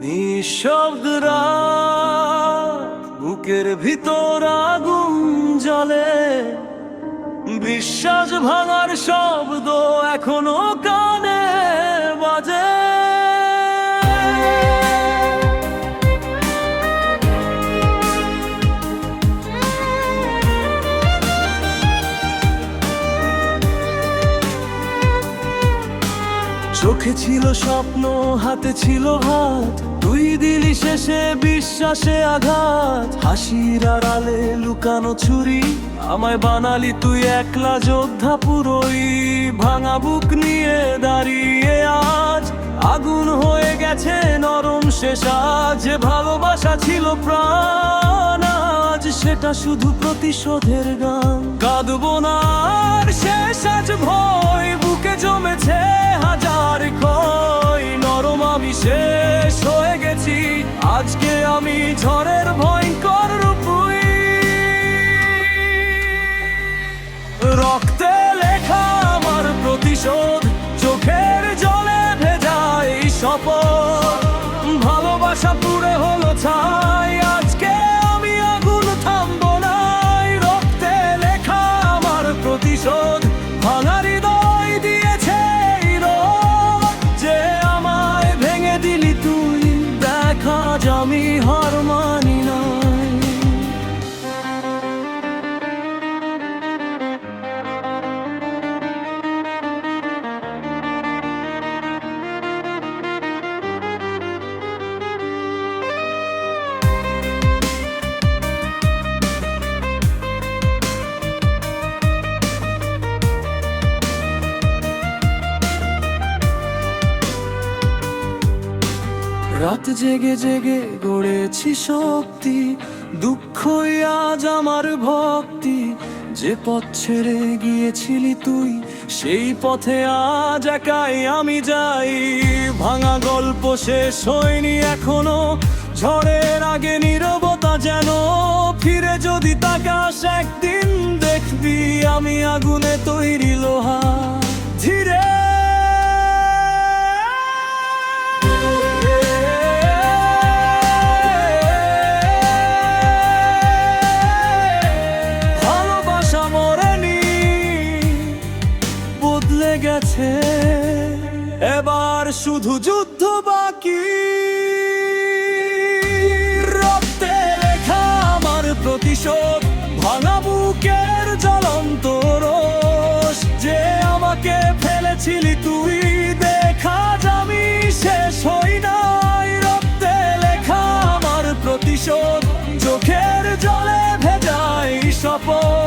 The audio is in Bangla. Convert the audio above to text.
নিঃশব্দ রাত, বুকের ভিতর আগুন জ্বলে, বিশ্বাস ভাঙার শব্দ এখনো কানে বাজে। চোখে ছিল স্বপ্ন, হাতে ছিল হাত, তুই দিলি শেষে বিশ্বাসে আঘাত। হাসির আড়ালে লুকানো ছুরি, আমায় বানালি তুই একলা যোদ্ধা পুরোই। ভাঙা বুক নিয়ে দাঁড়িয়ে আজ, আগুন হয়ে গেছে নরম শেষ। আজ যে ভালোবাসা ছিল প্রাণ, আজ সেটা শুধু প্রতিশোধের গান। কাঁদবো না আর শেষ আজ ভয়, বুকে জমেছে হাজার ক্ষয়। নরম আমি শেষ হয়ে গেছি, আজকে আমি ঝড়ের ভয়ঙ্কর রূপই। রক্তে লেখা আমার প্রতিশোধ, চোখের জলে ভেজা এই শপথ। ভালোবাসা পুড়ে হলো ছাই, আজকে আমি আগুন থামবো না। রক্তে লেখা আমার প্রতিশোধ, ভাঙা হৃদয় দিয়েছে এই রোদ। যে আমায় ভেঙে দিলি তুই, দেখা আজ আমি হার মানি নাই। রাত জেগে জেগে গড়েছি শক্তি, দুঃখই আজ আমার ভক্তি। যে পথ ছেড়ে গিয়েছিলি তুই, সেই পথে আজ একাই আমি যাই। ভাঙা গল্প শেষ হয়নি এখনো, ঝড়ের আগে নীরবতা যেন। ফিরে যদি তাকাস একদিন, দেখবি আমি আগুনে তৈরি লোহা। ধীরে গেছে, এবার শুধু যুদ্ধ বাকি। রক্তে লেখা আমার প্রতিশোধ, ভাঙা বুকের জ্বলন্ত রোষ। যে আমাকে ফেলেছিলি তুই, দেখা আমি শেষ হই নাই। রক্তে লেখা আমার প্রতিশোধ, চোখের জলে ভেজাই শপথ।